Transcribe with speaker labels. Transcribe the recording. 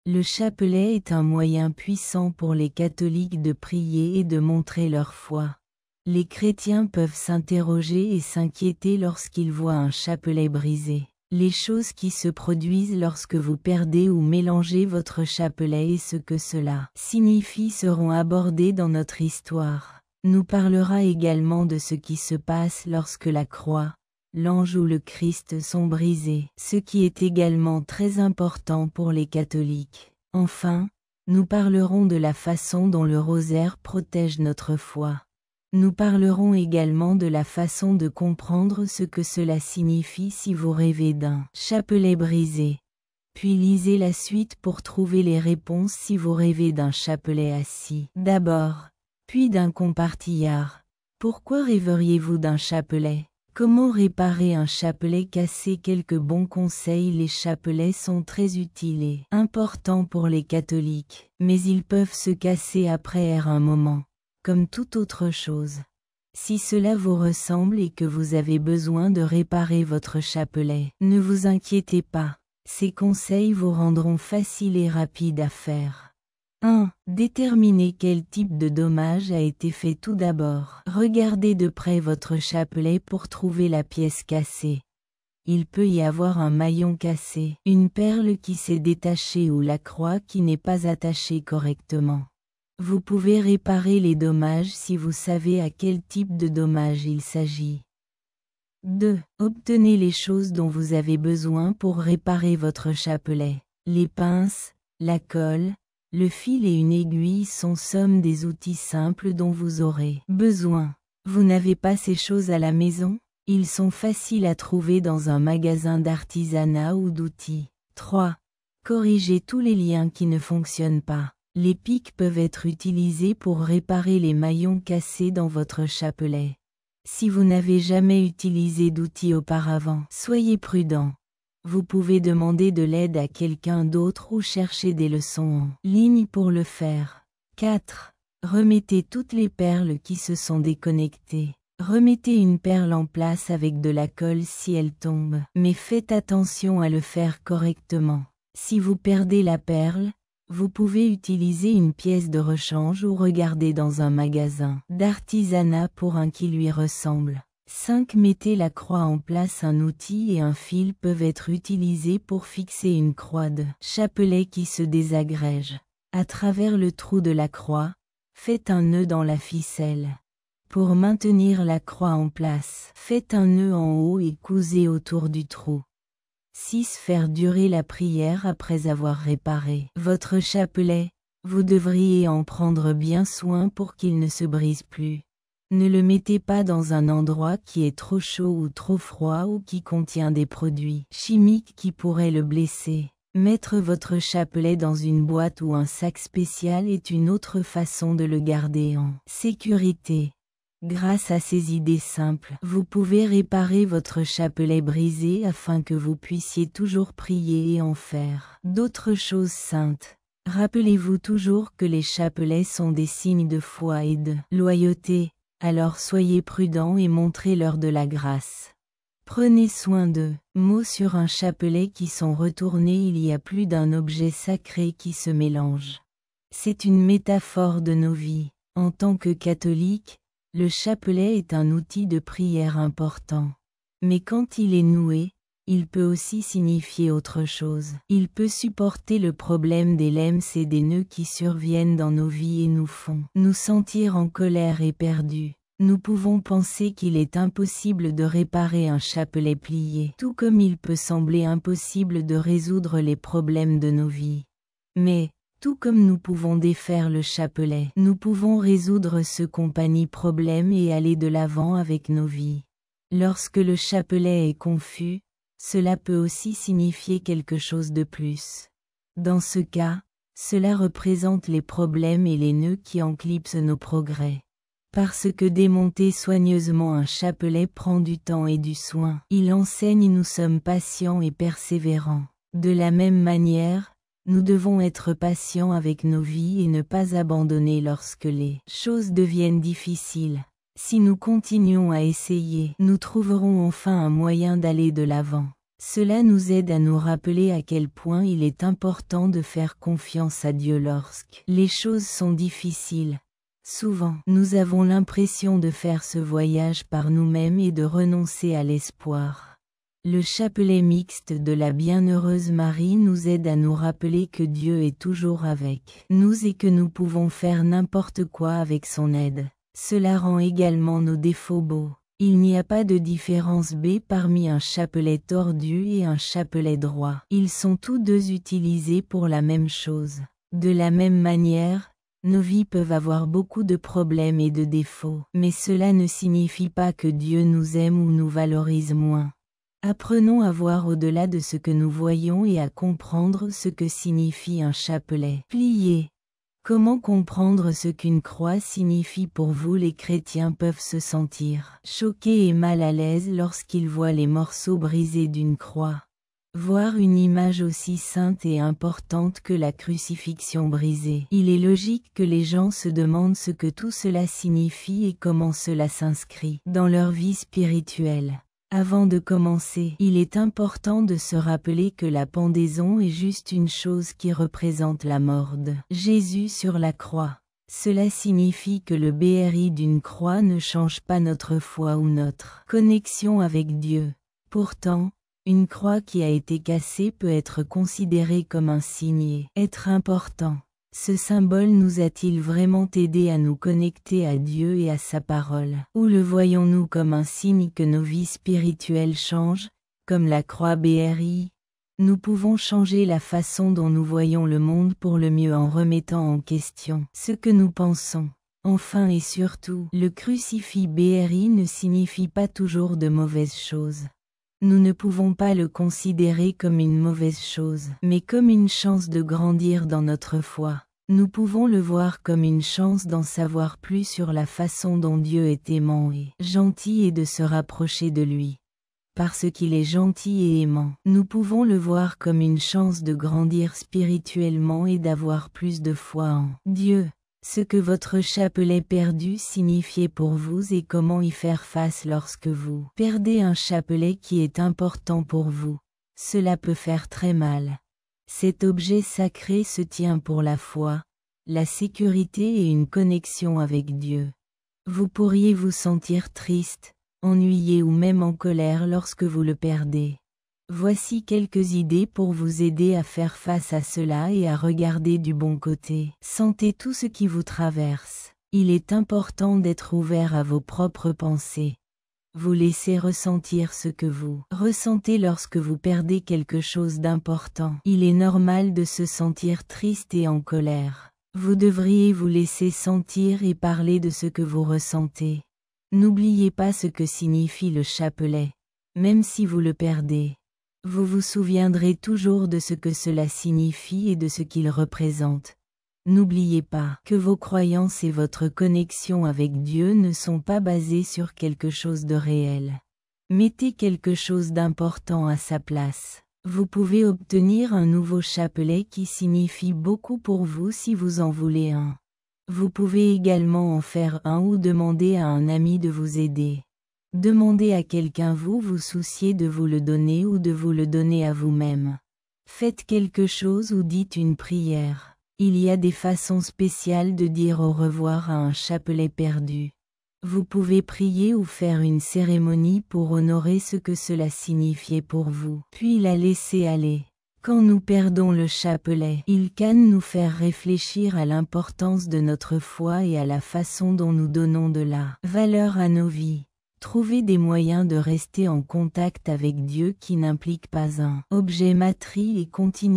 Speaker 1: Le chapelet est un moyen puissant pour les catholiques de prier et de montrer leur foi. Les chrétiens peuvent s'interroger et s'inquiéter lorsqu'ils voient un chapelet brisé. Les choses qui se produisent lorsque vous perdez ou mélangez votre chapelet et ce que cela signifie seront abordées dans notre histoire. Nous parlera également de ce qui se passe lorsque la croix, l'ange ou le Christ sont brisés, ce qui est également très important pour les catholiques. Enfin, nous parlerons de la façon dont le rosaire protège notre foi. Nous parlerons également de la façon de comprendre ce que cela signifie si vous rêvez d'un chapelet brisé. Puis lisez la suite pour trouver les réponses si vous rêvez d'un chapelet assis d'abord, puis d'un compartillard. Pourquoi rêveriez-vous d'un chapelet? Comment réparer un chapelet cassé? Quelques bons conseils. Les chapelets sont très utiles et importants pour les catholiques, mais ils peuvent se casser après un moment. Comme toute autre chose. Si cela vous ressemble et que vous avez besoin de réparer votre chapelet, ne vous inquiétez pas. Ces conseils vous rendront faciles et rapides à faire. 1. Déterminez quel type de dommage a été fait. Tout d'abord, regardez de près votre chapelet pour trouver la pièce cassée. Il peut y avoir un maillon cassé, une perle qui s'est détachée ou la croix qui n'est pas attachée correctement. Vous pouvez réparer les dommages si vous savez à quel type de dommage il s'agit. 2. Obtenez les choses dont vous avez besoin pour réparer votre chapelet. Les pinces, la colle, le fil et une aiguille sont somme des outils simples dont vous aurez besoin. Vous n'avez pas ces choses à la maison? Ils sont faciles à trouver dans un magasin d'artisanat ou d'outils. 3. Corrigez tous les liens qui ne fonctionnent pas. Les pics peuvent être utilisés pour réparer les maillons cassés dans votre chapelet. Si vous n'avez jamais utilisé d'outils auparavant, soyez prudent. Vous pouvez demander de l'aide à quelqu'un d'autre ou chercher des leçons en ligne pour le faire. 4. Remettez toutes les perles qui se sont déconnectées. Remettez une perle en place avec de la colle si elle tombe, mais faites attention à le faire correctement. Si vous perdez la perle, vous pouvez utiliser une pièce de rechange ou regarder dans un magasin d'artisanat pour un qui lui ressemble. 5. Mettez la croix en place. Un outil et un fil peuvent être utilisés pour fixer une croix de chapelet qui se désagrège. À travers le trou de la croix, faites un nœud dans la ficelle. Pour maintenir la croix en place, faites un nœud en haut et cousez autour du trou. 6. Faire durer la prière après avoir réparé votre chapelet. Vous devriez en prendre bien soin pour qu'il ne se brise plus. Ne le mettez pas dans un endroit qui est trop chaud ou trop froid ou qui contient des produits chimiques qui pourraient le blesser. Mettre votre chapelet dans une boîte ou un sac spécial est une autre façon de le garder en sécurité. Grâce à ces idées simples, vous pouvez réparer votre chapelet brisé afin que vous puissiez toujours prier et en faire d'autres choses saintes. Rappelez-vous toujours que les chapelets sont des signes de foi et de loyauté, alors soyez prudents et montrez-leur de la grâce. Prenez soin d'eux. Mots sur un chapelet qui sont retournés. Il y a plus d'un objet sacré qui se mélange. C'est une métaphore de nos vies. En tant que catholique, le chapelet est un outil de prière important. Mais quand il est noué, il peut aussi signifier autre chose. Il peut supporter le problème des lemmes et des nœuds qui surviennent dans nos vies et nous font nous sentir en colère et perdus. Nous pouvons penser qu'il est impossible de réparer un chapelet plié, tout comme il peut sembler impossible de résoudre les problèmes de nos vies. Mais, tout comme nous pouvons défaire le chapelet, nous pouvons résoudre ce compagnie problème et aller de l'avant avec nos vies. Lorsque le chapelet est confus, cela peut aussi signifier quelque chose de plus. Dans ce cas, cela représente les problèmes et les nœuds qui enclipsent nos progrès. Parce que démonter soigneusement un chapelet prend du temps et du soin, il enseigne nous sommes patients et persévérants. De la même manière, nous devons être patients avec nos vies et ne pas abandonner lorsque les choses deviennent difficiles. Si nous continuons à essayer, nous trouverons enfin un moyen d'aller de l'avant. Cela nous aide à nous rappeler à quel point il est important de faire confiance à Dieu lorsque les choses sont difficiles. Souvent, nous avons l'impression de faire ce voyage par nous-mêmes et de renoncer à l'espoir. Le chapelet mixte de la Bienheureuse Marie nous aide à nous rappeler que Dieu est toujours avec nous et que nous pouvons faire n'importe quoi avec son aide. Cela rend également nos défauts beaux. Il n'y a pas de différence parmi un chapelet tordu et un chapelet droit. Ils sont tous deux utilisés pour la même chose. De la même manière, nos vies peuvent avoir beaucoup de problèmes et de défauts. Mais cela ne signifie pas que Dieu nous aime ou nous valorise moins. Apprenons à voir au-delà de ce que nous voyons et à comprendre ce que signifie un chapelet plié. Comment comprendre ce qu'une croix signifie pour vous? Les chrétiens peuvent se sentir choqués et mal à l'aise lorsqu'ils voient les morceaux brisés d'une croix. Voir une image aussi sainte et importante que la crucifixion brisée. Il est logique que les gens se demandent ce que tout cela signifie et comment cela s'inscrit dans leur vie spirituelle. Avant de commencer, il est important de se rappeler que la pendaison est juste une chose qui représente la mort de Jésus sur la croix. Cela signifie que le BRI d'une croix ne change pas notre foi ou notre connexion avec Dieu. Pourtant, une croix qui a été cassée peut être considérée comme un signe et être important. Ce symbole nous a-t-il vraiment aidé à nous connecter à Dieu et à sa parole? Ou le voyons-nous comme un signe que nos vies spirituelles changent, comme la croix BRI? Nous pouvons changer la façon dont nous voyons le monde pour le mieux en remettant en question ce que nous pensons. Enfin et surtout, le crucifix BRI ne signifie pas toujours de mauvaises choses. Nous ne pouvons pas le considérer comme une mauvaise chose, mais comme une chance de grandir dans notre foi. Nous pouvons le voir comme une chance d'en savoir plus sur la façon dont Dieu est aimant et gentil et de se rapprocher de lui. Parce qu'il est gentil et aimant, nous pouvons le voir comme une chance de grandir spirituellement et d'avoir plus de foi en Dieu. Ce que votre chapelet perdu signifiait pour vous et comment y faire face lorsque vous perdez un chapelet qui est important pour vous. Cela peut faire très mal. Cet objet sacré se tient pour la foi, la sécurité et une connexion avec Dieu. Vous pourriez vous sentir triste, ennuyé ou même en colère lorsque vous le perdez. Voici quelques idées pour vous aider à faire face à cela et à regarder du bon côté. Sentez tout ce qui vous traverse. Il est important d'être ouvert à vos propres pensées. Vous laissez ressentir ce que vous ressentez lorsque vous perdez quelque chose d'important. Il est normal de se sentir triste et en colère. Vous devriez vous laisser sentir et parler de ce que vous ressentez. N'oubliez pas ce que signifie le chapelet, même si vous le perdez. Vous vous souviendrez toujours de ce que cela signifie et de ce qu'il représente. N'oubliez pas que vos croyances et votre connexion avec Dieu ne sont pas basées sur quelque chose de réel. Mettez quelque chose d'important à sa place. Vous pouvez obtenir un nouveau chapelet qui signifie beaucoup pour vous si vous en voulez un. Vous pouvez également en faire un ou demander à un ami de vous aider. Demandez à quelqu'un vous souciez de vous le donner ou de vous le donner à vous-même. Faites quelque chose ou dites une prière. Il y a des façons spéciales de dire au revoir à un chapelet perdu. Vous pouvez prier ou faire une cérémonie pour honorer ce que cela signifiait pour vous, puis la laisser aller. Quand nous perdons le chapelet, il can nous faire réfléchir à l'importance de notre foi et à la façon dont nous donnons de la valeur à nos vies. Trouvez des moyens de rester en contact avec Dieu qui n'impliquent pas un objet matériel et continuez